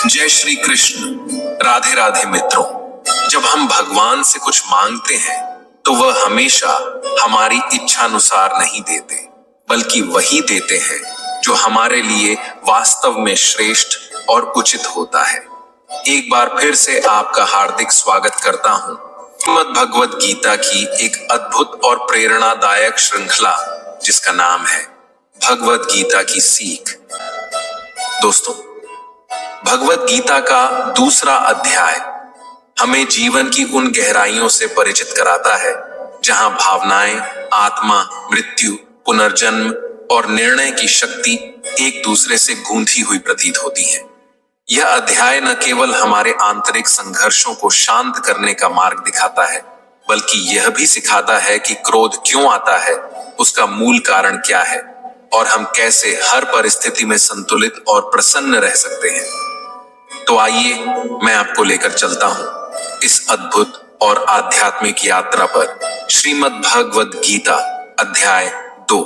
जय श्री कृष्ण। राधे राधे मित्रों। जब हम भगवान से कुछ मांगते हैं तो वह हमेशा हमारी इच्छा अनुसार नहीं देते, बल्कि वही देते हैं जो हमारे लिए वास्तव में श्रेष्ठ और उचित होता है। एक बार फिर से आपका हार्दिक स्वागत करता हूं श्रीमद् भगवत गीता की एक अद्भुत और प्रेरणादायक श्रृंखला जिसका नाम है भगवत गीता की सीख। दोस्तों, भगवत गीता का दूसरा अध्याय हमें जीवन की उन गहराइयों से परिचित कराता है जहां भावनाएं, आत्मा, मृत्यु, पुनर्जन्म और निर्णय की शक्ति एक दूसरे से गूंथी हुई प्रतीत होती है। यह अध्याय न केवल हमारे आंतरिक संघर्षों को शांत करने का मार्ग दिखाता है, बल्कि यह भी सिखाता है कि क्रोध क्यों आता है, उसका मूल कारण क्या है और हम कैसे हर परिस्थिति में संतुलित और प्रसन्न रह सकते हैं। तो आइए मैं आपको लेकर चलता हूं इस अद्भुत और आध्यात्मिक यात्रा पर। श्रीमद् भगवत गीता अध्याय 2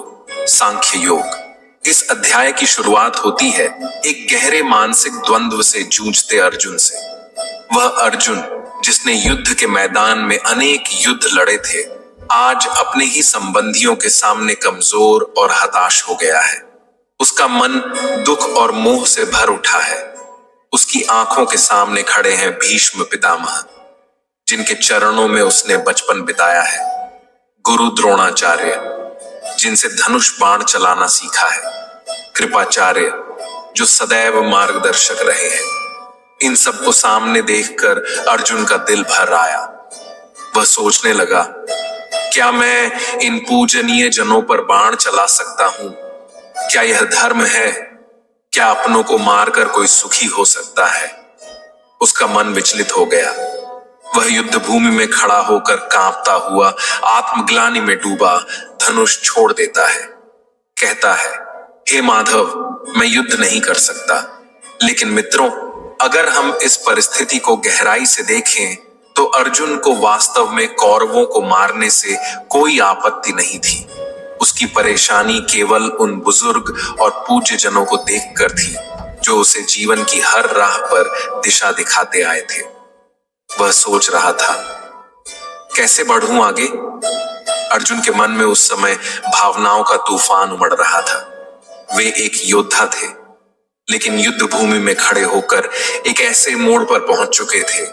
सांख्य योग। इस अध्याय की शुरुआत होती है एक गहरे मानसिक द्वंद्व से जूझते अर्जुन से। वह अर्जुन जिसने युद्ध के मैदान में अनेक युद्ध लड़े थे, आज अपने ही संबंधियों के सामने कमजोर और हताश हो गया है। उसका मन दुख और मोह से भर उठा है। उसकी आंखों के सामने खड़े हैं भीष्म पितामह, जिनके चरणों में उसने बचपन बिताया है, गुरु द्रोणाचार्य, जिनसे धनुष बाण चलाना सीखा है, कृपाचार्य, जो सदैव मार्गदर्शक रहे हैं। इन सबको सामने देखकर अर्जुन का दिल भर आया। वह सोचने लगा, क्या मैं इन पूजनीय जनों पर बाण चला सकता हूं? क्या यह धर्म है? क्या अपनों को मारकर कोई सुखी हो सकता है? उसका मन विचलित हो गया। वह युद्ध भूमि में खड़ा होकर कांपता हुआ आत्मग्लानि में डूबा धनुष छोड़ देता है। कहता है, हे माधव, मैं युद्ध नहीं कर सकता। लेकिन मित्रों, अगर हम इस परिस्थिति को गहराई से देखें तो अर्जुन को वास्तव में कौरवों को मारने से कोई आपत्ति नहीं थी। उसकी परेशानी केवल उन बुजुर्ग और पूज्य जनों को देखकर थी जो उसे जीवन की हर राह पर दिशा दिखाते आए थे। वह सोच रहा था, कैसे बढ़ूं आगे? अर्जुन के मन में उस समय भावनाओं का तूफान उमड़ रहा था। वे एक योद्धा थे, लेकिन युद्ध भूमि में खड़े होकर एक ऐसे मोड़ पर पहुंच चुके थे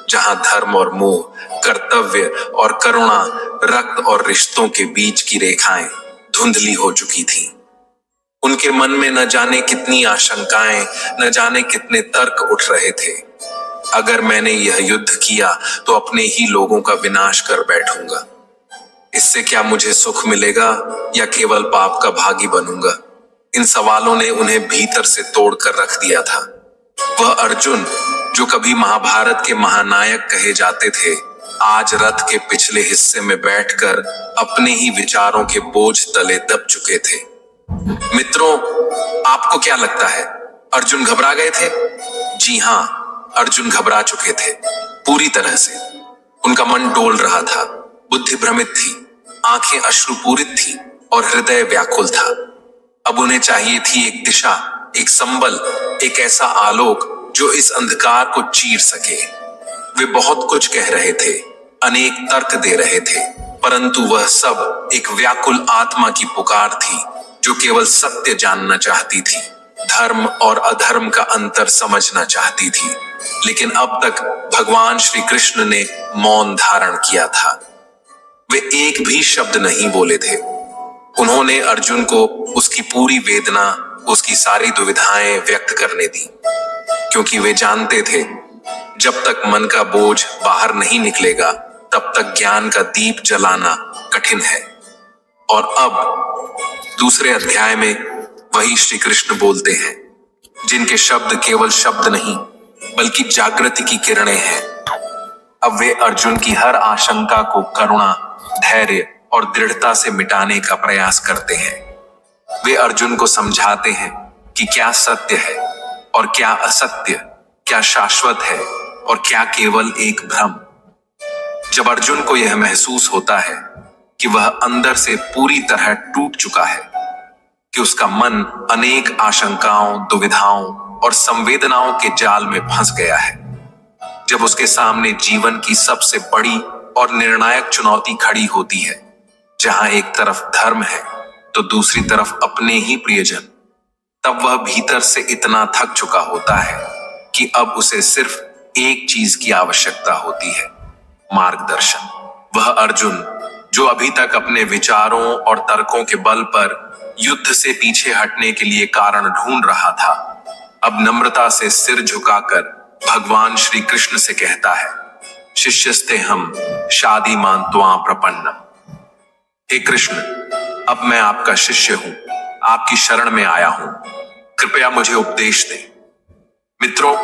जहां धर्म और मोह, कर्तव्य और करुणा, रक्त और रिश्तों के बीच की रेखाएं धुंधली हो चुकी थी। उनके मन में न जाने कितनी आशंकाएं, न जाने कितने तर्क उठ रहे थे। अगर मैंने यह युद्ध किया तो अपने ही लोगों का विनाश कर बैठूंगा। इससे क्या मुझे सुख मिलेगा या केवल पाप का भागी बनूंगा? इन सवालों ने उन्हें भीतर से तोड़कर रख दिया था। वह अर्जुन जो कभी महाभारत के महानायक कहे जाते थे, आज रथ के पिछले हिस्से में बैठकर अपने ही विचारों के बोझ तले दब चुके थे। मित्रों, आपको क्या लगता है, अर्जुन घबरा गए थे? जी हां, अर्जुन घबरा चुके थे, पूरी तरह से। उनका मन डोल रहा था, बुद्धि भ्रमित थी, आंखें अश्रुपूरित थी और हृदय व्याकुल था। अब उन्हें चाहिए थी एक दिशा, एक संबल, एक ऐसा आलोक जो इस अंधकार को चीर सके। वे बहुत कुछ कह रहे थे, अनेक तर्क दे रहे थे, परंतु वह सब एक व्याकुल आत्मा की पुकार थी जो केवल सत्य जानना चाहती थी, धर्म और अधर्म का अंतर समझना चाहती थी। लेकिन अब तक भगवान श्री कृष्ण ने मौन धारण किया था। वे एक भी शब्द नहीं बोले थे। उन्होंने अर्जुन को उसकी पूरी वेदना, उसकी सारी दुविधाएं व्यक्त करने दी, क्योंकि वे जानते थे जब तक मन का बोझ बाहर नहीं निकलेगा तब तक ज्ञान का दीप जलाना कठिन है। और अब दूसरे अध्याय में वही श्री कृष्ण बोलते हैं, जिनके शब्द केवल शब्द नहीं बल्कि जागृति की किरणें हैं। अब वे अर्जुन की हर आशंका को करुणा, धैर्य और दृढ़ता से मिटाने का प्रयास करते हैं। वे अर्जुन को समझाते हैं कि क्या सत्य है और क्या असत्य, क्या शाश्वत है और क्या केवल एक भ्रम। जब अर्जुन को यह महसूस होता है कि वह अंदर से पूरी तरह टूट चुका है, कि उसका मन अनेक आशंकाओं, दुविधाओं और संवेदनाओं के जाल में फंस गया है। जब उसके सामने जीवन की सबसे बड़ी और निर्णायक चुनौती खड़ी होती है, जहां एक तरफ धर्म है तो दूसरी तरफ अपने ही प्रियजन, तब वह भीतर से इतना थक चुका होता है कि अब उसे सिर्फ एक चीज की आवश्यकता होती है, मार्गदर्शन। वह अर्जुन जो अभी तक अपने विचारों और तर्कों के बल पर युद्ध से पीछे हटने के लिए कारण ढूंढ रहा था, अब नम्रता से सिर झुकाकर भगवान श्री कृष्ण से कहता है, शिष्यस्ते हम शादीमान त्वां प्रपन्नम। हे कृष्ण, अब मैं आपका शिष्य हूं, आपकी शरण में आया हूं, कृपया मुझे उपदेश दें। मित्रों,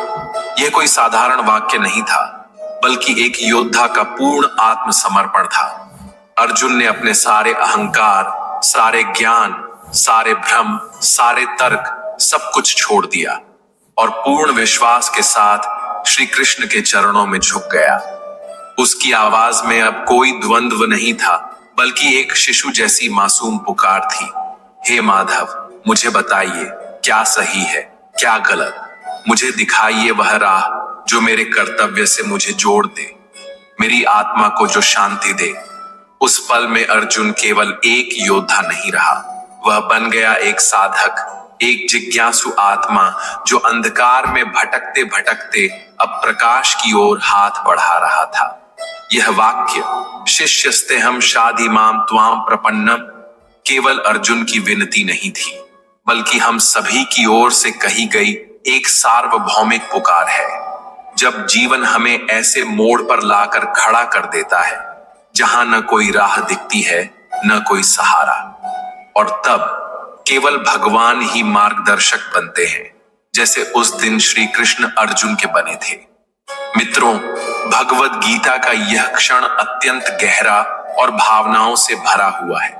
यह कोई साधारण वाक्य नहीं था, बल्कि एक योद्धा का पूर्ण आत्मसमर्पण था। अर्जुन ने अपने सारे अहंकार, सारे ज्ञान, सारे भ्रम, सारे तर्क, सब कुछ छोड़ दिया और पूर्ण विश्वास के साथ श्री कृष्ण के चरणों में झुक गया। उसकी आवाज में अब कोई द्वंद्व नहीं था, बल्कि एक शिशु जैसी मासूम पुकार थी। हे माधव, मुझे बताइए क्या सही है, क्या गलत। मुझे दिखाइए वह राह जो मेरे कर्तव्य से मुझे जोड़ दे, मेरी आत्मा को जो शांति दे। उस पल में अर्जुन केवल एक योद्धा नहीं रहा, वह बन गया एक साधक, एक जिज्ञासु आत्मा जो अंधकार में भटकते भटकते अब प्रकाश की ओर हाथ बढ़ा रहा था। यह वाक्य शिष्यस्ते हम शादीमाम त्वां प्रपन्नम केवल अर्जुन की विनती नहीं थी, बल्कि हम सभी की ओर से कही गई एक सार्वभौमिक पुकार है। जब जीवन हमें ऐसे मोड़ पर लाकर खड़ा कर देता है जहां न कोई राह दिखती है, न कोई सहारा, और तब केवल भगवान ही मार्गदर्शक बनते हैं, जैसे उस दिन श्री कृष्ण अर्जुन के बने थे। मित्रों, भगवद गीता का यह क्षण अत्यंत गहरा और भावनाओं से भरा हुआ है।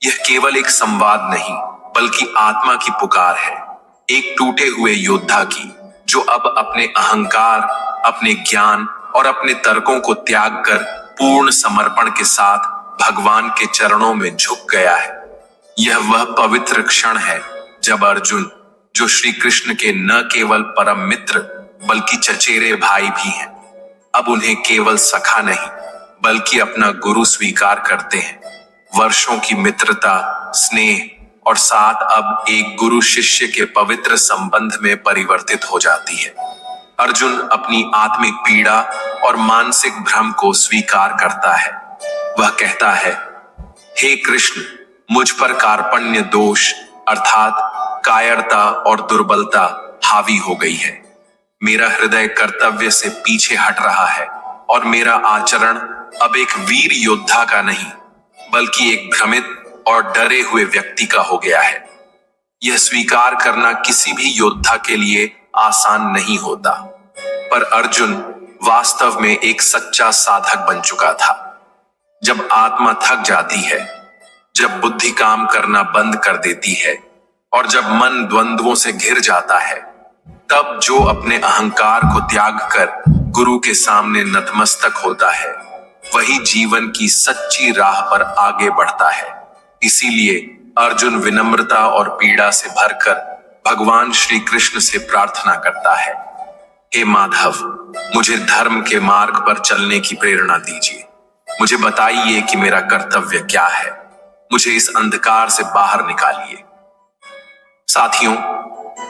यह केवल एक संवाद नहीं, बल्कि आत्मा की पुकार है, एक टूटे हुए योद्धा की, जो अब अपने अहंकार, अपने ज्ञान और अपने तर्कों को त्याग कर पूर्ण समर्पण के साथ भगवान के चरणों में झुक गया है। यह वह पवित्र क्षण है जब अर्जुन, जो श्री कृष्ण के न केवल परम मित्र बल्कि चचेरे भाई भी हैं, अब उन्हें केवल सखा नहीं बल्कि अपना गुरु स्वीकार करते हैं। वर्षों की मित्रता, स्नेह और साथ अब एक गुरु शिष्य के पवित्र संबंध में परिवर्तित हो जाती है। अर्जुन अपनी आत्मिक पीड़ा और मानसिक भ्रम को स्वीकार करता है। वह कहता है, हे कृष्ण, मुझ पर कार्पण्य दोष अर्थात कायरता और दुर्बलता हावी हो गई है। मेरा हृदय कर्तव्य से पीछे हट रहा है और मेरा आचरण अब एक वीर योद्धा का नहीं, बल्कि एक भ्रमित और डरे हुए व्यक्ति का हो गया है। यह स्वीकार करना किसी भी योद्धा के लिए आसान नहीं होता, पर अर्जुन वास्तव में एक सच्चा साधक बन चुका था। जब आत्मा थक जाती है, जब बुद्धि काम करना बंद कर देती है और जब मन द्वंद्वों से घिर जाता है, तब जो अपने अहंकार को त्याग कर गुरु के सामने नतमस्तक होता है, वही जीवन की सच्ची राह पर आगे बढ़ता है। इसीलिए अर्जुन विनम्रता और पीड़ा से भरकर भगवान श्री कृष्ण से प्रार्थना करता है, हे माधव, मुझे धर्म के मार्ग पर चलने की प्रेरणा दीजिए। मुझे बताइए कि मेरा कर्तव्य क्या है। मुझे इस अंधकार से बाहर निकालिए। साथियों,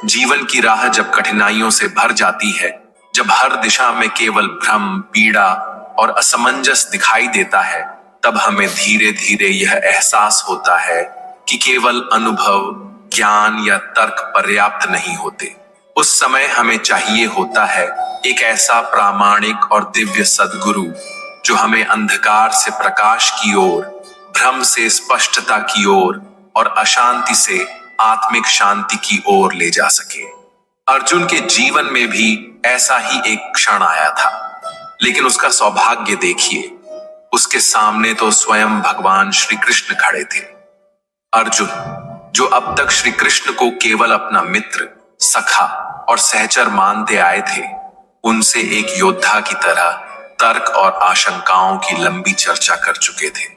जीवन की राह जब कठिनाइयों से भर जाती है, जब हर दिशा में केवल भ्रम, पीड़ा और असमंजस दिखाई देता है, तब हमें धीरे धीरे यह एहसास होता है कि केवल अनुभव, ज्ञान या तर्क पर्याप्त नहीं होते। उस समय हमें चाहिए होता है एक ऐसा प्रामाणिक और दिव्य सद्गुरु जो हमें अंधकार से प्रकाश की ओर, भ्रम से स्पष्टता की ओर और अशांति से आत्मिक शांति की ओर ले जा सके। अर्जुन के जीवन में भी ऐसा ही एक क्षण आया था, लेकिन उसका सौभाग्य देखिए, उसके सामने तो स्वयं भगवान श्री कृष्ण खड़े थे। अर्जुन, जो अब तक श्री कृष्ण को केवल अपना मित्र, सखा और सहचर मानते आए थे, उनसे एक योद्धा की तरह तर्क और आशंकाओं की लंबी चर्चा कर चुके थे।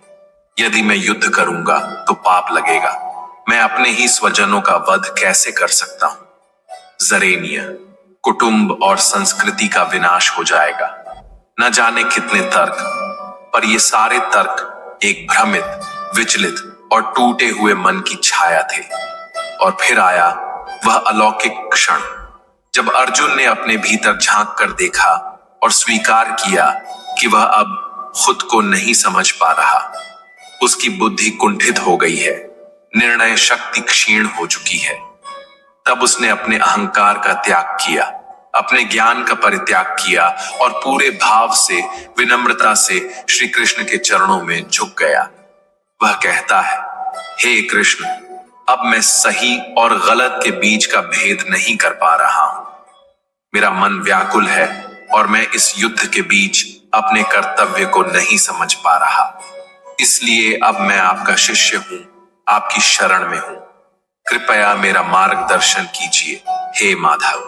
यदि मैं युद्ध करूंगा तो पाप लगेगा, मैं अपने ही स्वजनों का वध कैसे कर सकता हूं, जरेनिया, कुटुंब और संस्कृति का विनाश हो जाएगा। न जाने कितने तर्क, पर ये सारे तर्क एक भ्रमित, विचलित और टूटे हुए मन की छाया थे। और फिर आया वह अलौकिक क्षण जब अर्जुन ने अपने भीतर झांक कर देखा और स्वीकार किया कि वह अब खुद को नहीं समझ पा रहा। उसकी बुद्धि कुंठित हो गई है, निर्णय शक्ति क्षीण हो चुकी है। तब उसने अपने अहंकार का त्याग किया, अपने ज्ञान का परित्याग किया और पूरे भाव से, विनम्रता से श्री कृष्ण के चरणों में झुक गया। वह कहता है, हे कृष्ण, अब मैं सही और गलत के बीच का भेद नहीं कर पा रहा हूं। मेरा मन व्याकुल है और मैं इस युद्ध के बीच अपने कर्तव्य को नहीं समझ पा रहा। इसलिए अब मैं आपका शिष्य हूं, आपकी शरण में हूं। कृपया मेरा मार्गदर्शन कीजिए, हे माधव।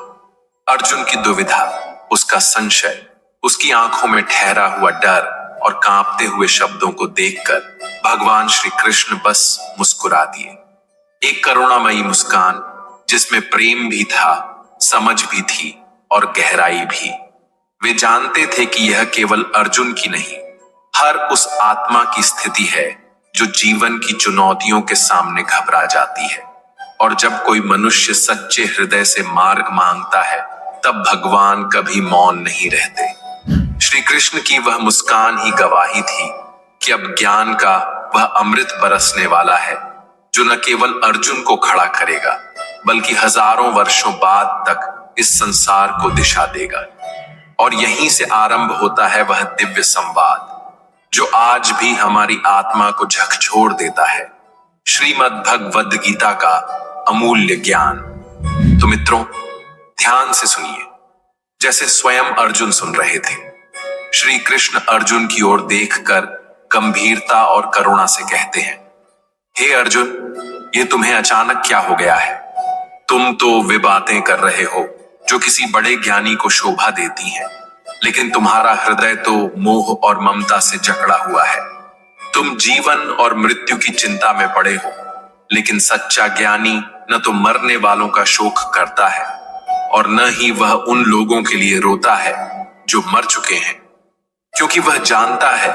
अर्जुन की दुविधा, उसका संशय, उसकी आंखों में ठहरा हुआ डर और कांपते हुए शब्दों को देखकर भगवान श्री कृष्ण बस मुस्कुरा दिए। एक करुणामयी मुस्कान जिसमें प्रेम भी था, समझ भी थी और गहराई भी। वे जानते थे कि यह केवल अर्जुन की नहीं, हर उस आत्मा की स्थिति है जो जीवन की चुनौतियों के सामने घबरा जाती है। और जब कोई मनुष्य सच्चे हृदय से मार्ग मांगता है, तब भगवान कभी मौन नहीं रहते। श्री कृष्ण की वह मुस्कान ही गवाही थी कि अब ज्ञान का वह अमृत बरसने वाला है जो न केवल अर्जुन को खड़ा करेगा, बल्कि हजारों वर्षों बाद तक इस संसार को दिशा देगा। और यहीं से आरंभ होता है वह दिव्य संवाद जो आज भी हमारी आत्मा को झकझोर देता है, श्रीमद् भगवद गीता का अमूल्य ज्ञान। तो मित्रों, ध्यान से सुनिए, जैसे स्वयं अर्जुन सुन रहे थे। श्री कृष्ण अर्जुन की ओर देखकर गंभीरता और करुणा से कहते हैं, हे अर्जुन, ये तुम्हें अचानक क्या हो गया है? तुम तो वे बातें कर रहे हो जो किसी बड़े ज्ञानी को शोभा देती हैं, लेकिन तुम्हारा हृदय तो मोह और ममता से जकड़ा हुआ है। तुम जीवन और मृत्यु की चिंता में पड़े हो, लेकिन सच्चा ज्ञानी न तो मरने वालों का शोक करता है और न ही वह उन लोगों के लिए रोता है जो मर चुके हैं, क्योंकि वह जानता है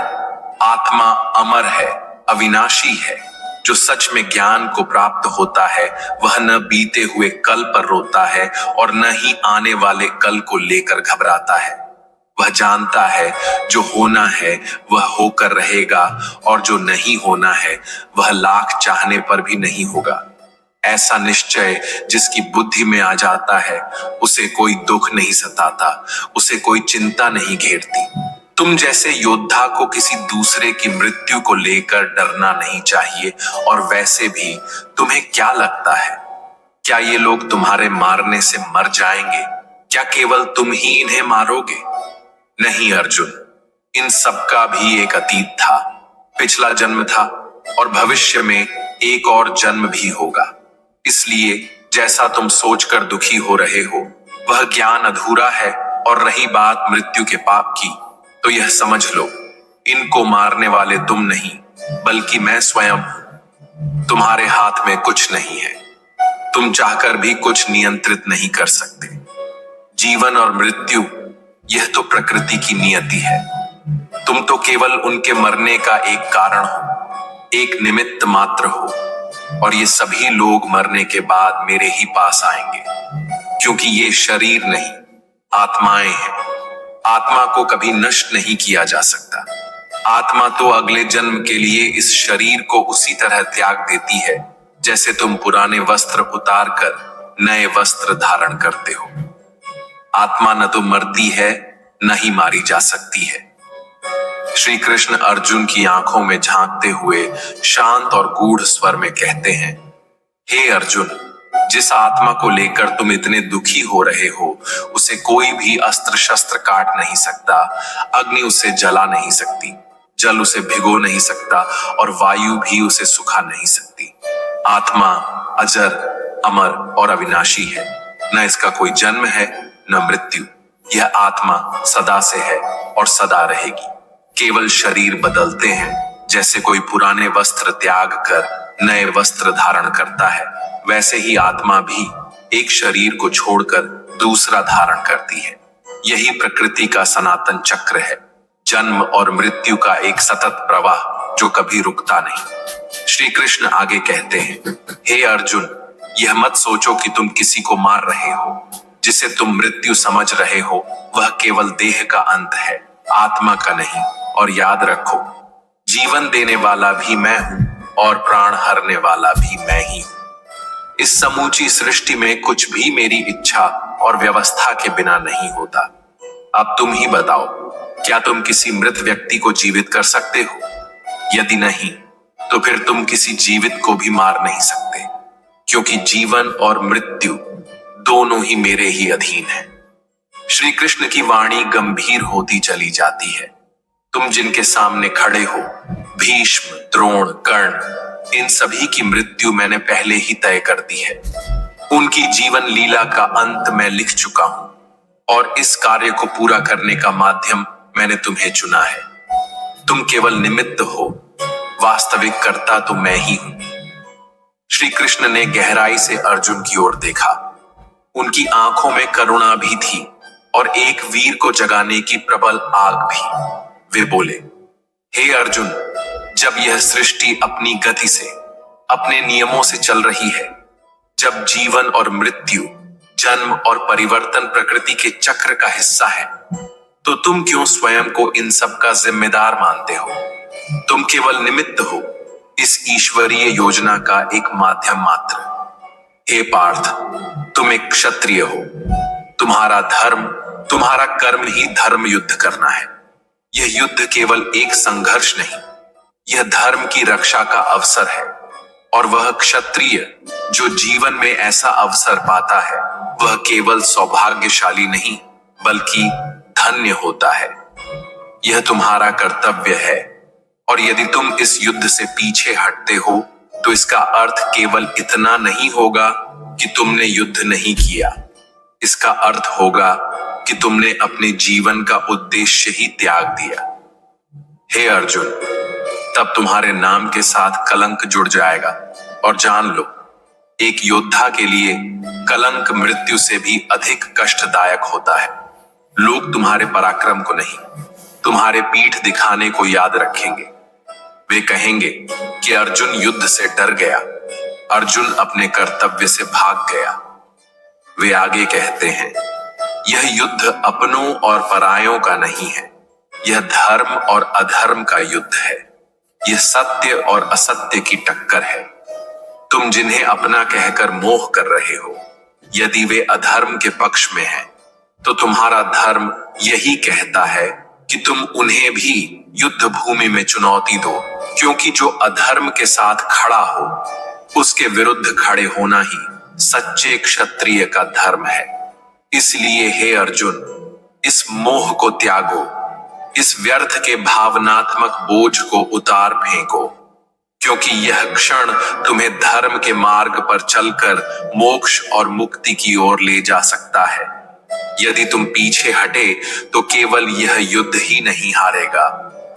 आत्मा अमर है, अविनाशी है। जो सच में ज्ञान को प्राप्त होता है वह न बीते हुए कल पर रोता है और न ही आने वाले कल को लेकर घबराता है। वह जानता है जो होना है वह होकर रहेगा और जो नहीं होना है वह लाख चाहने पर भी नहीं होगा। ऐसा निश्चय जिसकी बुद्धि में आ जाता है उसे कोई दुख नहीं सताता, उसे कोई चिंता नहीं घेरती। तुम जैसे योद्धा को किसी दूसरे की मृत्यु को लेकर डरना नहीं चाहिए। और वैसे भी तुम्हें क्या लगता है, क्या ये लोग तुम्हारे मारने से मर जाएंगे? क्या केवल तुम ही इन्हें मारोगे? नहीं अर्जुन, इन सबका भी एक अतीत था, पिछला जन्म था और भविष्य में एक और जन्म भी होगा। इसलिए जैसा तुम सोचकर दुखी हो रहे हो वह ज्ञान अधूरा है। और रही बात मृत्यु के पाप की, तो यह समझ लो, इनको मारने वाले तुम नहीं बल्कि मैं स्वयं हूं। तुम्हारे हाथ में कुछ नहीं है, तुम चाहकर भी कुछ नियंत्रित नहीं कर सकते। जीवन और मृत्यु यह तो प्रकृति की नियति है। तुम तो केवल उनके मरने का एक कारण हो, एक निमित्त मात्र हो। और ये सभी लोग मरने के बाद मेरे ही पास आएंगे, क्योंकि ये शरीर नहीं, आत्माएं हैं। आत्मा को कभी नष्ट नहीं किया जा सकता। आत्मा तो अगले जन्म के लिए इस शरीर को उसी तरह त्याग देती है जैसे तुम पुराने वस्त्र उतार कर नए वस्त्र धारण करते हो। आत्मा न तो मरती है न ही मारी जा सकती है। श्री कृष्ण अर्जुन की आंखों में झांकते हुए शांत और गूढ़ स्वर में कहते हैं, हे अर्जुन, जिस आत्मा को लेकर तुम इतने दुखी हो रहे हो उसे कोई भी अस्त्र शस्त्र काट नहीं सकता, अग्नि उसे जला नहीं सकती, जल उसे भिगो नहीं सकता और वायु भी उसे सुखा नहीं सकती। आत्मा अजर, अमर और अविनाशी है। न इसका कोई जन्म है न मृत्यु। यह आत्मा सदा से है और सदा रहेगी। केवल शरीर बदलते हैं। जैसे कोई पुराने वस्त्र त्याग कर नए वस्त्र धारण करता है, वैसे ही आत्मा भी एक शरीर को छोड़कर दूसरा धारण करती है। यही प्रकृति का सनातन चक्र है, जन्म और मृत्यु का एक सतत प्रवाह जो कभी रुकता नहीं। श्री कृष्ण आगे कहते हैं, हे अर्जुन, यह मत सोचो कि तुम किसी को मार रहे हो। जिसे तुम मृत्यु समझ रहे हो वह केवल देह का अंत है, आत्मा का नहीं। और याद रखो, जीवन देने वाला भी मैं हूं और प्राण हरने वाला भी मैं ही हूं। इस समूची सृष्टि में कुछ भी मेरी इच्छा और व्यवस्था के बिना नहीं होता। अब तुम ही बताओ, क्या तुम किसी मृत व्यक्ति को जीवित कर सकते हो? यदि नहीं, तो फिर तुम किसी जीवित को भी मार नहीं सकते, क्योंकि जीवन और मृत्यु दोनों ही मेरे ही अधीन है। श्री कृष्ण की वाणी गंभीर होती चली जाती है। तुम जिनके सामने खड़े हो, भीष्म, द्रोण, कर्ण, इन सभी की मृत्यु मैंने पहले ही तय कर दी है। उनकी जीवन लीला का अंत मैं लिख चुका हूं और इस कार्य को पूरा करने का माध्यम मैंने तुम्हें चुना है। तुम केवल निमित्त हो, वास्तविक कर्ता तो मैं ही हूं। श्री कृष्ण ने गहराई से अर्जुन की ओर देखा। उनकी आंखों में करुणा भी थी और एक वीर को जगाने की प्रबल आग भी। वे बोले, हे अर्जुन, जब यह सृष्टि अपनी गति से, अपने नियमों से चल रही है, जब जीवन और मृत्यु, जन्म और परिवर्तन प्रकृति के चक्र का हिस्सा है, तो तुम क्यों स्वयं को इन सब का जिम्मेदार मानते हो? तुम केवल निमित्त हो, इस ईश्वरीय योजना का एक माध्यम मात्र। हे पार्थ, तुम एक क्षत्रिय हो। तुम्हारा धर्म, तुम्हारा कर्म ही धर्म युद्ध करना है। यह युद्ध केवल एक संघर्ष नहीं, यह धर्म की रक्षा का अवसर है। और वह क्षत्रिय जो जीवन में ऐसा अवसर पाता है, वह केवल सौभाग्यशाली नहीं बल्कि धन्य होता है। यह तुम्हारा कर्तव्य है। और यदि तुम इस युद्ध से पीछे हटते हो, तो इसका अर्थ केवल इतना नहीं होगा कि तुमने युद्ध नहीं किया। इसका अर्थ होगा कि तुमने अपने जीवन का उद्देश्य ही त्याग दिया। हे अर्जुन, तब तुम्हारे नाम के साथ कलंक जुड़ जाएगा। और जान लो, एक योद्धा के लिए कलंक मृत्यु से भी अधिक कष्टदायक होता है। लोग तुम्हारे पराक्रम को नहीं, तुम्हारे पीठ दिखाने को याद रखेंगे। वे कहेंगे कि अर्जुन युद्ध से डर गया, अर्जुन अपने कर्तव्य से भाग गया। वे आगे कहते हैं, यह युद्ध अपनों और परायों का नहीं है, यह धर्म और अधर्म का युद्ध है। यह सत्य और असत्य की टक्कर है। तुम जिन्हें अपना कहकर मोह कर रहे हो, यदि वे अधर्म के पक्ष में हैं, तो तुम्हारा धर्म यही कहता है कि तुम उन्हें भी युद्ध भूमि में चुनौती दो, क्योंकि जो अधर्म के साथ खड़ा हो, उसके विरुद्ध खड़े होना ही सच्चे क्षत्रिय का धर्म है। इसलिए हे अर्जुन, इस मोह को त्यागो, इस व्यर्थ के भावनात्मक बोझ को उतार फेंको, क्योंकि यह क्षण तुम्हें धर्म के मार्ग पर चलकर मोक्ष और मुक्ति की ओर ले जा सकता है। यदि तुम पीछे हटे तो केवल यह युद्ध ही नहीं हारेगा,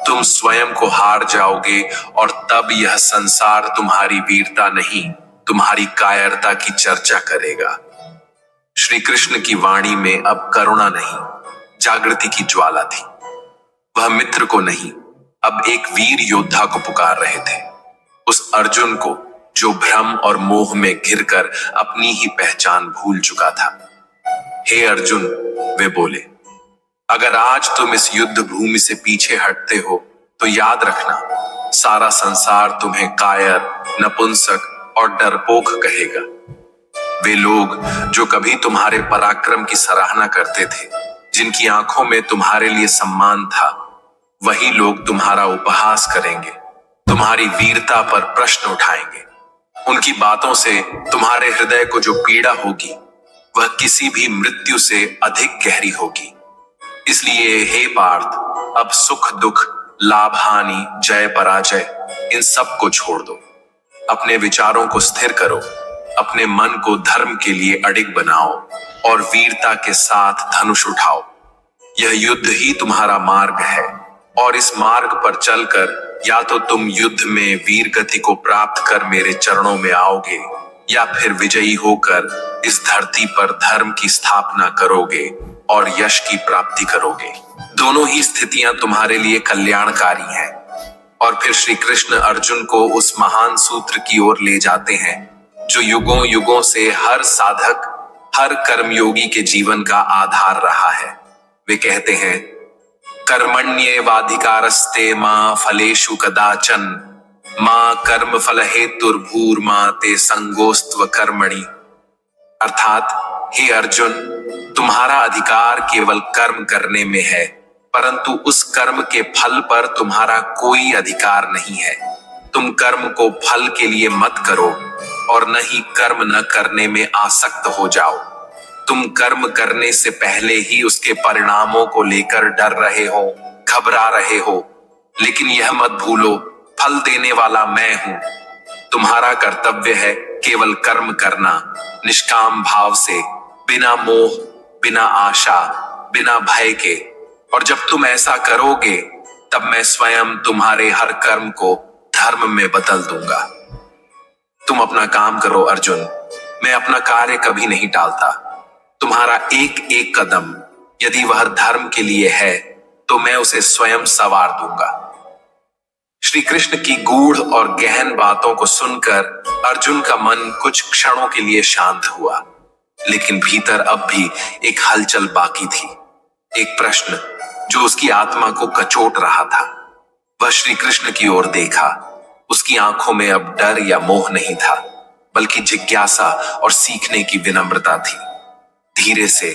तुम स्वयं को हार जाओगे। और तब यह संसार तुम्हारी वीरता नहीं, तुम्हारी कायरता की चर्चा करेगा। श्री कृष्ण की वाणी में अब करुणा नहीं, जागृति की ज्वाला थी। वह मित्र को नहीं, अब एक वीर योद्धा को पुकार रहे थे। उस अर्जुन को जो भ्रम और मोह में घिरकर अपनी ही पहचान भूल चुका था। हे अर्जुन, वे बोले, अगर आज तुम इस युद्ध भूमि से पीछे हटते हो, तो याद रखना, सारा संसार तुम्हें कायर, नपुंसक और डरपोक कहेगा। वे लोग जो कभी तुम्हारे पराक्रम की सराहना करते थे, जिनकी आंखों में तुम्हारे लिए सम्मान था, वही लोग तुम्हारा उपहास करेंगे, तुम्हारी वीरता पर प्रश्न उठाएंगे। उनकी बातों से तुम्हारे हृदय को जो पीड़ा होगी, वह किसी भी मृत्यु से अधिक गहरी होगी। इसलिए हे पार्थ, अब सुख दुख, लाभ हानि, जय पराजय, इन सब को छोड़ दो। अपने विचारों को स्थिर करो, अपने मन को धर्म के लिए अडिग बनाओ और वीरता के साथ धनुष उठाओ। यह युद्ध ही तुम्हारा मार्ग है, और इस मार्ग पर चलकर या तो तुम युद्ध में वीर गति को प्राप्त कर मेरे चरणों में आओगे, या फिर विजयी होकर इस धरती पर धर्म की स्थापना करोगे और यश की प्राप्ति करोगे। दोनों ही स्थितियां तुम्हारे लिए कल्याणकारी हैं। और फिर श्री कृष्ण अर्जुन को उस महान सूत्र की ओर ले जाते हैं जो युगों युगों से हर साधक, हर कर्मयोगी के जीवन का आधार रहा है। वे कहते हैं, कर्मण्येवाधिकारस्ते मा फलेषु कदाचन मां कर्म फल हेतुर्भूर्मा ते संगोस्त्व कर्मणि। अर्थात हे अर्जुन, तुम्हारा अधिकार केवल कर्म करने में है, परंतु उस कर्म के फल पर तुम्हारा कोई अधिकार नहीं है। तुम कर्म को फल के लिए मत करो और न ही कर्म न करने में आसक्त हो जाओ। तुम कर्म करने से पहले ही उसके परिणामों को लेकर डर रहे हो, घबरा रहे हो, लेकिन यह मत भूलो, फल देने वाला मैं हूं। तुम्हारा कर्तव्य है केवल कर्म करना, निष्काम भाव से, बिना मोह, बिना आशा, बिना भय के। और जब तुम ऐसा करोगे तब मैं स्वयं तुम्हारे हर कर्म को धर्म में बदल दूंगा। तुम अपना काम करो अर्जुन, मैं अपना कार्य कभी नहीं टालता। तुम्हारा एक एक कदम यदि वह धर्म के लिए है तो मैं उसे स्वयं सवार दूंगा। श्री कृष्ण की गूढ़ और गहन बातों को सुनकर अर्जुन का मन कुछ क्षणों के लिए शांत हुआ, लेकिन भीतर अब भी एक हलचल बाकी थी। एक प्रश्न जो उसकी आत्मा को कचोट रहा था। वह श्री कृष्ण की ओर देखा। उसकी आंखों में अब डर या मोह नहीं था, बल्कि जिज्ञासा और सीखने की विनम्रता थी। धीरे से,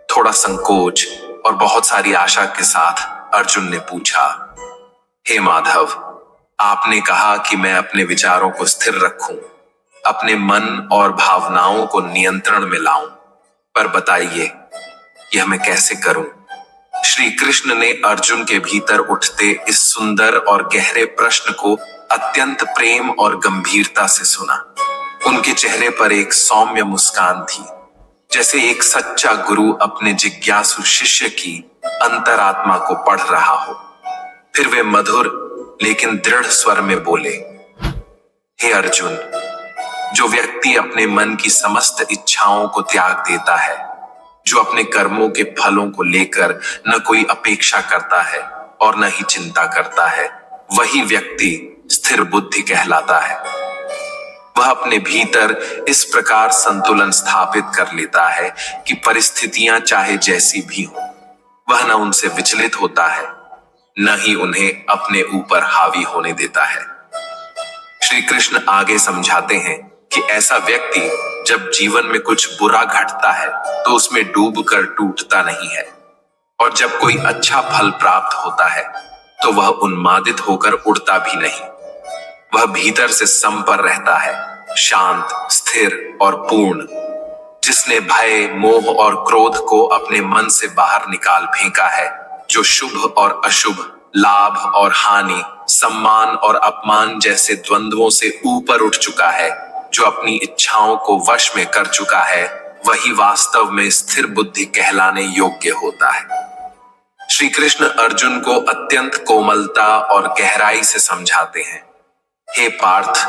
थोड़ा संकोच और बहुत सारी आशा के साथ अर्जुन ने पूछा, हे माधव, आपने कहा कि मैं अपने विचारों को स्थिर रखूं, अपने मन और भावनाओं को नियंत्रण में लाऊं, पर बताइए यह मैं कैसे करूं? श्री कृष्ण ने अर्जुन के भीतर उठते इस सुंदर और गहरे प्रश्न को अत्यंत प्रेम और गंभीरता से सुना। उनके चेहरे पर एक सौम्य मुस्कान थी, जैसे एक सच्चा गुरु अपने जिज्ञासु शिष्य की अंतरात्मा को पढ़ रहा हो। फिर वे मधुर लेकिन दृढ़ स्वर में बोले, हे अर्जुन, जो व्यक्ति अपने मन की समस्त इच्छाओं को त्याग देता है, जो अपने कर्मों के फलों को लेकर न कोई अपेक्षा करता है और न ही चिंता करता है, वही व्यक्ति स्थिर बुद्धि कहलाता है। वह अपने भीतर इस प्रकार संतुलन स्थापित कर लेता है कि परिस्थितियां चाहे जैसी भी हो, वह न उनसे विचलित होता है, न ही उन्हें अपने ऊपर हावी होने देता है। श्री कृष्ण आगे समझाते हैं कि ऐसा व्यक्ति जब जीवन में कुछ बुरा घटता है तो उसमें डूबकर टूटता नहीं है, और जब कोई अच्छा फल प्राप्त होता है तो वह उन्मादित होकर उड़ता भी नहीं। वह भीतर से संपर रहता है, शांत, स्थिर और पूर्ण। जिसने भय, मोह और क्रोध को अपने मन से बाहर निकाल फेंका है, जो शुभ और अशुभ, लाभ और हानि, सम्मान और अपमान जैसे द्वंद्वों से ऊपर उठ चुका है, जो अपनी इच्छाओं को वश में कर चुका है, वही वास्तव में स्थिर बुद्धि कहलाने योग्य होता है। श्री कृष्ण अर्जुन को अत्यंत कोमलता और गहराई से समझाते हैं, हे पार्थ,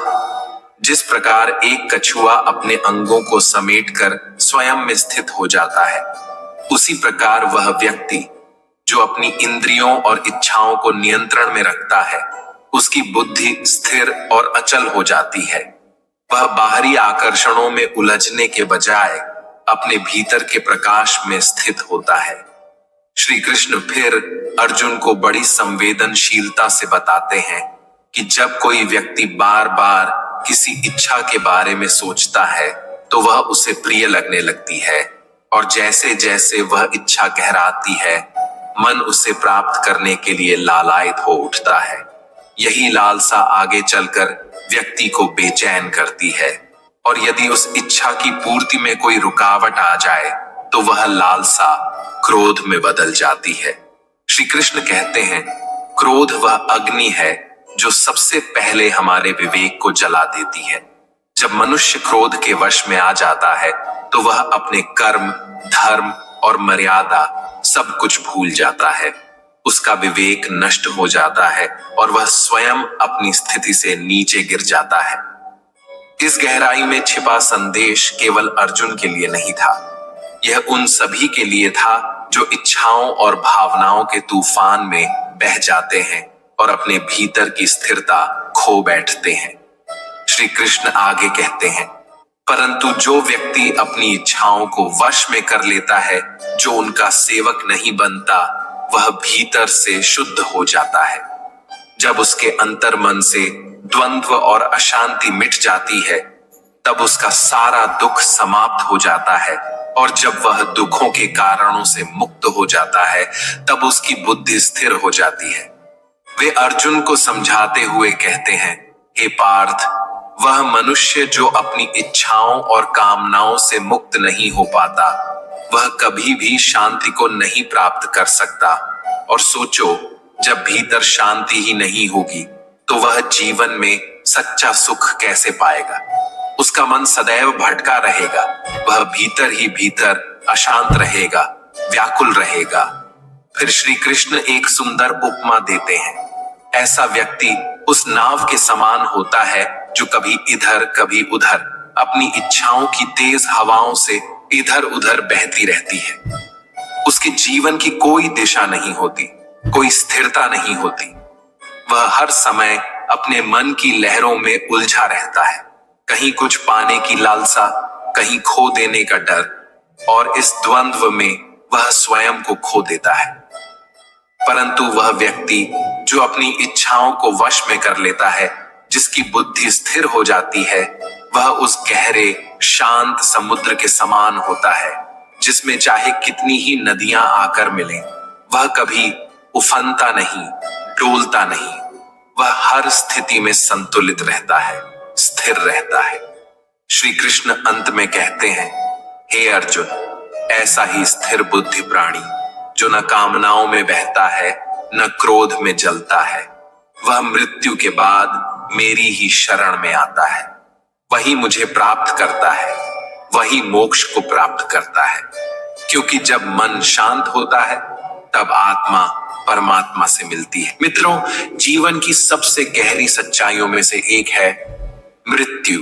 जिस प्रकार एक कछुआ अपने अंगों को समेटकर स्वयं में स्थित हो जाता है, उसी प्रकार वह व्यक्ति जो अपनी इंद्रियों और इच्छाओं को नियंत्रण में रखता है, उसकी बुद्धि स्थिर और अचल हो जाती है। वह बाहरी आकर्षणों में उलझने के बजाय अपने भीतर के प्रकाश में स्थित होता है। श्री कृष्ण फिर अर्जुन को बड़ी संवेदनशीलता से बताते हैं कि जब कोई व्यक्ति बार बार किसी इच्छा के बारे में सोचता है तो वह उसे प्रिय लगने लगती है, और जैसे जैसे वह इच्छा गहराती है, मन उसे प्राप्त करने के लिए लालायित हो उठता है। यही लालसा आगे चलकर व्यक्ति को बेचैन करती है, और यदि उस इच्छा की पूर्ति में कोई रुकावट आ जाए तो वह लालसा क्रोध में बदल जाती है। श्री कृष्ण कहते हैं, क्रोध वह अग्नि है जो सबसे पहले हमारे विवेक को जला देती है। जब मनुष्य क्रोध के वश में आ जाता है तो वह अपने कर्म, धर्म और मर्यादा सब कुछ भूल जाता है। उसका विवेक नष्ट हो जाता है और वह स्वयं अपनी स्थिति से नीचे गिर जाता है। इस गहराई में छिपा संदेश केवल अर्जुन के लिए नहीं था, यह उन सभी के लिए था जो इच्छाओं और भावनाओं के तूफान में बह जाते हैं और अपने भीतर की स्थिरता खो बैठते हैं। श्री कृष्ण आगे कहते हैं, परंतु जो व्यक्ति अपनी इच्छाओं को वश में कर लेता है, जो उनका सेवक नहीं बनता, वह भीतर से शुद्ध हो जाता है। जब उसके अंतर मन से द्वंद्व और अशांति मिट जाती है, तब उसका सारा दुख समाप्त हो जाता है, और जब वह दुखों के कारणों से मुक्त हो जाता है, तब उसकी बुद्धि स्थिर हो जाती है। वे अर्जुन को समझाते हुए कहते हैं, हे पार्थ, वह मनुष्य जो अपनी इच्छाओं और कामनाओं से मुक्त नहीं हो पाता, वह कभी भी शांति को नहीं प्राप्त कर सकता। और सोचो, जब भीतर शांति ही नहीं होगी तो वह जीवन में सच्चा सुख कैसे पाएगा। उसका मन सदैव भटका रहेगा, वह भीतर ही भीतर अशांत रहेगा, व्याकुल रहेगा। फिर श्री कृष्ण एक सुंदर उपमा देते हैं। ऐसा व्यक्ति उस नाव के समान होता है जो कभी इधर कभी उधर अपनी इच्छाओं की तेज हवाओं से इधर उधर बहती रहती है। उसके जीवन की कोई दिशा नहीं होती, कोई स्थिरता नहीं होती। वह हर समय अपने मन की लहरों में उलझा रहता है, कहीं कुछ पाने की लालसा, कहीं खो देने का डर, और इस द्वंद्व में वह स्वयं को खो देता है। परंतु वह व्यक्ति जो अपनी इच्छाओं को वश में कर लेता है, जिसकी बुद्धि स्थिर हो जाती है, वह उस गहरे शांत समुद्र के समान होता है, जिसमें चाहे कितनी ही नदियां आकर मिलें, वह कभी उफनता नहीं, डोलता नहीं। वह हर स्थिति में संतुलित रहता है, स्थिर रहता है। श्री कृष्ण अंत में कहते हैं, हे अर्जुन, ऐसा ही स्थिर बुद्धि प्राणी जो न कामनाओं में बहता है, न क्रोध में जलता है, वह मृत्यु के बाद मेरी ही शरण में आता है। वही मुझे प्राप्त करता है, वही मोक्ष को प्राप्त करता है। क्योंकि जब मन शांत होता है, तब आत्मा परमात्मा से मिलती है। मित्रों, जीवन की सबसे गहरी सच्चाइयों में से एक है मृत्यु।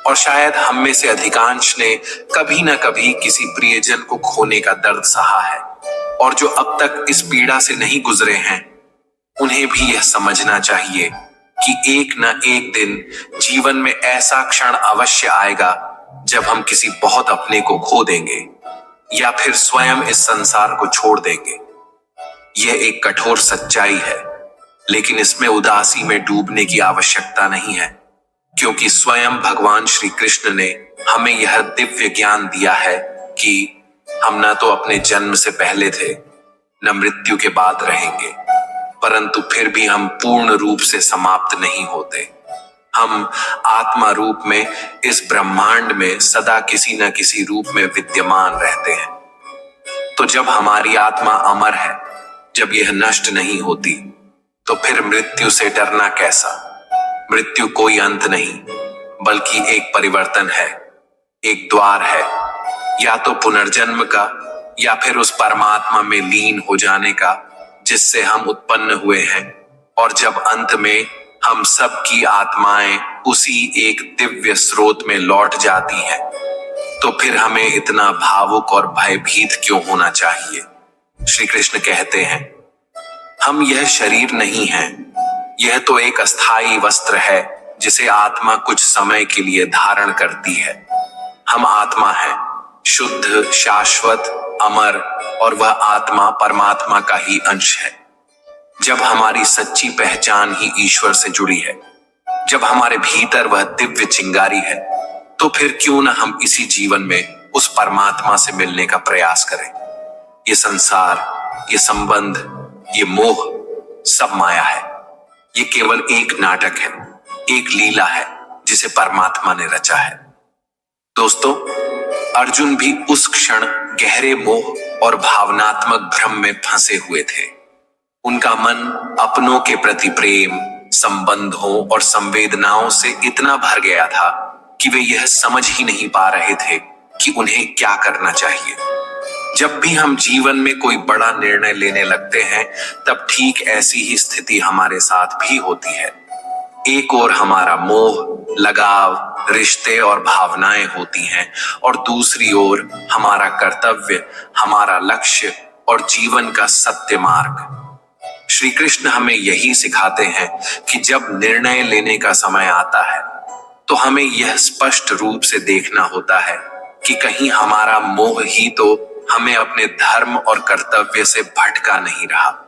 और शायद हम में से अधिकांश ने कभी ना कभी किसी प्रियजन को खोने का दर्द सहा है, और जो अब तक इस पीड़ा से नहीं गुजरे हैं, उन्हें भी यह समझना चाहिए कि एक न एक दिन जीवन में ऐसा क्षण अवश्य आएगा जब हम किसी बहुत अपने को खो देंगे या फिर स्वयं इस संसार को छोड़ देंगे। यह एक कठोर सच्चाई है, लेकिन इसमें उदासी में डूबने की आवश्यकता नहीं है, क्योंकि स्वयं भगवान श्री कृष्ण ने हमें यह दिव्य ज्ञान दिया है कि हम न तो अपने जन्म से पहले थे, न मृत्यु के बाद रहेंगे, परंतु फिर भी हम पूर्ण रूप से समाप्त नहीं होते। हम आत्मा रूप में इस ब्रह्मांड में सदा किसी न किसी रूप में विद्यमान रहते हैं। तो जब हमारी आत्मा अमर है, जब यह नष्ट नहीं होती, तो फिर मृत्यु से डरना कैसा। मृत्यु कोई अंत नहीं, बल्कि एक परिवर्तन है, एक द्वार है, या तो पुनर्जन्म का, या फिर उस परमात्मा में लीन हो जाने का जिससे हम उत्पन्न हुए हैं। और जब अंत में हम सब की आत्माएं उसी एक दिव्य स्रोत में लौट जाती हैं, तो फिर हमें इतना भावुक और भयभीत क्यों होना चाहिए। श्री कृष्ण कहते हैं, हम यह शरीर नहीं हैं, यह तो एक अस्थाई वस्त्र है जिसे आत्मा कुछ समय के लिए धारण करती है। हम आत्मा हैं, शुद्ध, शाश्वत, अमर, और वह आत्मा परमात्मा का ही अंश है। जब हमारी सच्ची पहचान ही ईश्वर से जुड़ी है, जब हमारे भीतर वह दिव्य चिंगारी है, तो फिर क्यों न हम इसी जीवन में उस परमात्मा से मिलने का प्रयास करें। ये संसार, ये संबंध, ये मोह सब माया है। ये केवल एक नाटक है, एक लीला है जिसे परमात्मा ने रचा है। दोस्तों, अर्जुन भी उस क्षण गहरे मोह और भावनात्मक भ्रम में फंसे हुए थे। उनका मन अपनों के प्रति प्रेम, संबंधों और संवेदनाओं से इतना भर गया था कि वे यह समझ ही नहीं पा रहे थे कि उन्हें क्या करना चाहिए। जब भी हम जीवन में कोई बड़ा निर्णय लेने लगते हैं, तब ठीक ऐसी ही स्थिति हमारे साथ भी होती है। एक ओर हमारा मोह, लगाव, रिश्ते और भावनाएं होती हैं और दूसरी ओर हमारा कर्तव्य, हमारा लक्ष्य और जीवन का सत्य मार्ग। श्री कृष्ण हमें यही सिखाते हैं कि जब निर्णय लेने का समय आता है तो हमें यह स्पष्ट रूप से देखना होता है कि कहीं हमारा मोह ही तो हमें अपने धर्म और कर्तव्य से भटका नहीं रहा।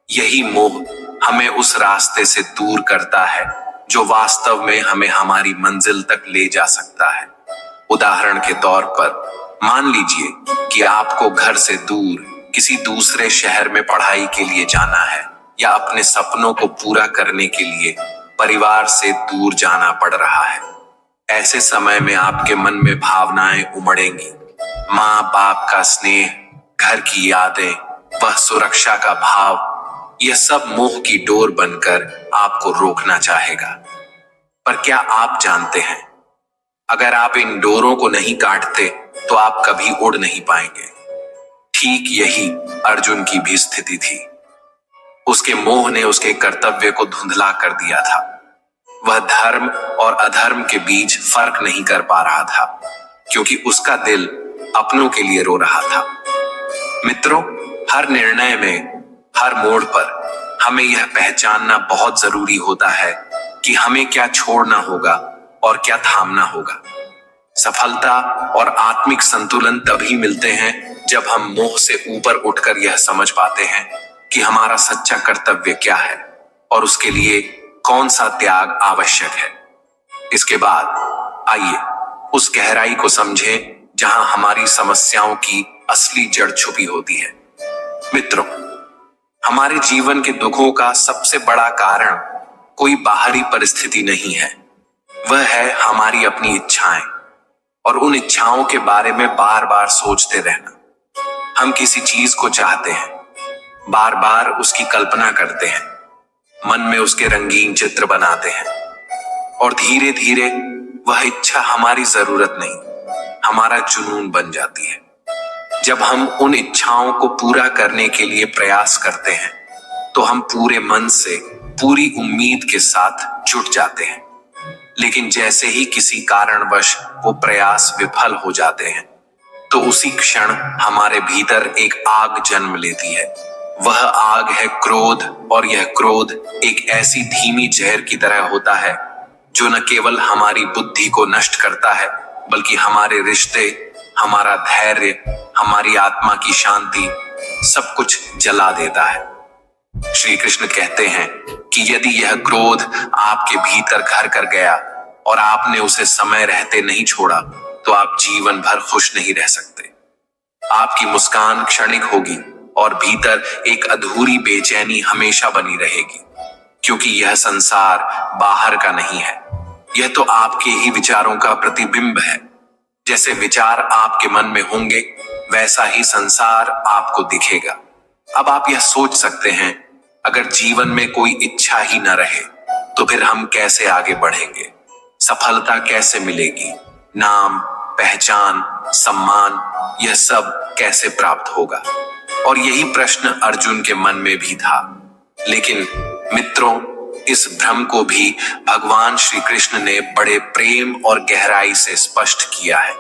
यही मोह हमें उस रास्ते से दूर करता है जो वास्तव में हमें हमारी मंजिल तक ले जा सकता है। उदाहरण के तौर पर मान लीजिए कि आपको घर से दूर किसी दूसरे शहर में पढ़ाई के लिए जाना है या अपने सपनों को पूरा करने के लिए परिवार से दूर जाना पड़ रहा है। ऐसे समय में आपके मन में भावनाएं उमड़ेंगी। माँ बाप का स्नेह, घर की यादें, वह सुरक्षा का भाव, यह सब मोह की डोर बनकर आपको रोकना चाहेगा। पर क्या आप जानते हैं, अगर आप इन डोरों को नहीं काटते तो आप कभी उड़ नहीं पाएंगे। ठीक यही अर्जुन की भी स्थिति थी। उसके मोह ने उसके कर्तव्य को धुंधला कर दिया था। वह धर्म और अधर्म के बीच फर्क नहीं कर पा रहा था क्योंकि उसका दिल अपनों के लिए रो रहा था। मित्रों, हर निर्णय में, हर मोड़ पर हमें यह पहचानना बहुत जरूरी होता है कि हमें क्या छोड़ना होगा और क्या थामना होगा। सफलता और आत्मिक संतुलन तभी मिलते हैं जब हम मोह से ऊपर उठकर यह समझ पाते हैं कि हमारा सच्चा कर्तव्य क्या है और उसके लिए कौन सा त्याग आवश्यक है। इसके बाद आइए उस गहराई को समझें जहां हमारी समस्याओं की असली जड़ छुपी होती है। मित्रों, हमारे जीवन के दुखों का सबसे बड़ा कारण कोई बाहरी परिस्थिति नहीं है, वह है हमारी अपनी इच्छाएं और उन इच्छाओं के बारे में बार बार सोचते रहना। हम किसी चीज को चाहते हैं, बार बार उसकी कल्पना करते हैं, मन में उसके रंगीन चित्र बनाते हैं और धीरे धीरे वह इच्छा हमारी जरूरत नहीं, हमारा जुनून बन जाती है। जब हम उन इच्छाओं को पूरा करने के लिए प्रयास करते हैं तो हम पूरे मन से, पूरी उम्मीद के साथ जुट जाते हैं। लेकिन जैसे ही किसी कारणवश वो प्रयास विफल हो जाते हैं तो उसी क्षण हमारे भीतर एक आग जन्म लेती है। वह आग है क्रोध, और यह क्रोध एक ऐसी धीमी जहर की तरह होता है जो न केवल हमारी बुद्धि को नष्ट करता है बल्कि हमारे रिश्ते, हमारा धैर्य, हमारी आत्मा की शांति, सब कुछ जला देता है। श्री कृष्ण कहते हैं कि यदि यह क्रोध आपके भीतर घर कर गया और आपने उसे समय रहते नहीं छोड़ा तो आप जीवन भर खुश नहीं रह सकते। आपकी मुस्कान क्षणिक होगी और भीतर एक अधूरी बेचैनी हमेशा बनी रहेगी, क्योंकि यह संसार बाहर का नहीं है, यह तो आपके ही विचारों का प्रतिबिंब है। जैसे विचार आपके मन में होंगे वैसा ही संसार आपको दिखेगा। अब आप यह सोच सकते हैं, अगर जीवन में कोई इच्छा ही न रहे तो फिर हम कैसे आगे बढ़ेंगे, सफलता कैसे मिलेगी, नाम, पहचान, सम्मान, यह सब कैसे प्राप्त होगा। और यही प्रश्न अर्जुन के मन में भी था। लेकिन मित्रों, इस भ्रम को भी भगवान श्री कृष्ण ने बड़े प्रेम और गहराई से स्पष्ट किया है।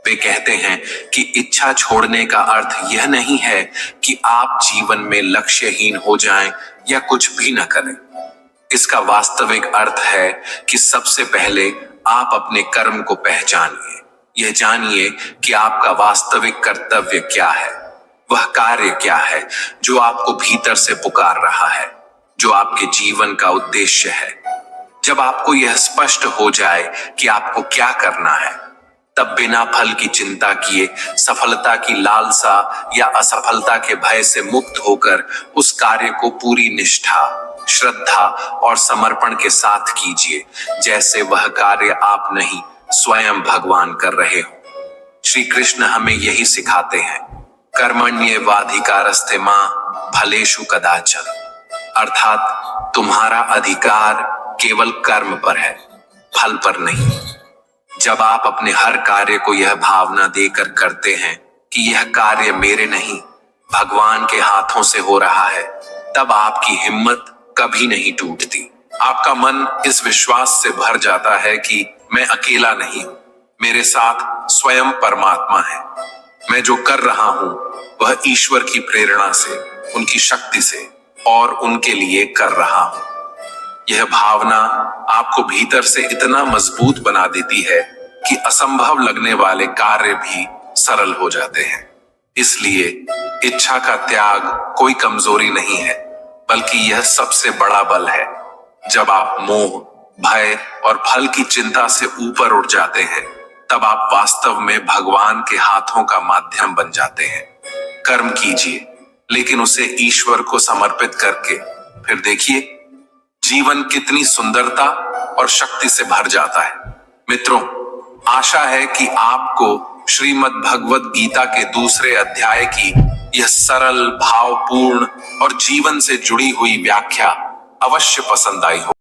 वे कहते हैं कि इच्छा छोड़ने का अर्थ यह नहीं है कि आप जीवन में लक्ष्यहीन हो जाएं या कुछ भी न करें। इसका वास्तविक अर्थ है कि सबसे पहले आप अपने कर्म को पहचानिए। यह जानिए कि आपका वास्तविक कर्तव्य क्या है, वह कार्य क्या है जो आपको भीतर से पुकार रहा है, जो आपके जीवन का उद्देश्य है। जब आपको यह स्पष्ट हो जाए कि आपको क्या करना है, तब बिना फल की चिंता किए, सफलता की लालसा या असफलता के भय से मुक्त होकर उस कार्य को पूरी निष्ठा, श्रद्धा और समर्पण के साथ कीजिए, जैसे वह कार्य आप नहीं, स्वयं भगवान कर रहे हो। श्री कृष्ण हमें यही सिखाते हैं, कर्मण्येवाधिकारस्ते मां फलेषु कदाचन, अर्थात तुम्हारा अधिकार केवल कर्म पर है, फल पर नहीं। जब आप अपने हर कार्य को यह भावना देकर करते हैं कि यह कार्य मेरे नहीं, भगवान के हाथों से हो रहा है, तब आपकी हिम्मत कभी नहीं टूटती। आपका मन इस विश्वास से भर जाता है कि मैं अकेला नहीं हूं, मेरे साथ स्वयं परमात्मा है। मैं जो कर रहा हूं वह ईश्वर की प्रेरणा से, उनकी शक्ति से और उनके लिए कर रहा हूं। यह भावना आपको भीतर से इतना मजबूत बना देती है कि असंभव लगने वाले कार्य भी सरल हो जाते हैं। इसलिए इच्छा का त्याग कोई कमजोरी नहीं है, बल्कि यह सबसे बड़ा बल है। जब आप मोह, भय और फल की चिंता से ऊपर उठ जाते हैं, तब आप वास्तव में भगवान के हाथों का माध्यम बन जाते हैं। कर्म कीजिए, लेकिन उसे ईश्वर को समर्पित करके, फिर देखिए जीवन कितनी सुंदरता और शक्ति से भर जाता है। मित्रों, आशा है कि आपको श्रीमद् भगवद गीता के दूसरे अध्याय की यह सरल, भावपूर्ण और जीवन से जुड़ी हुई व्याख्या अवश्य पसंद आई हो।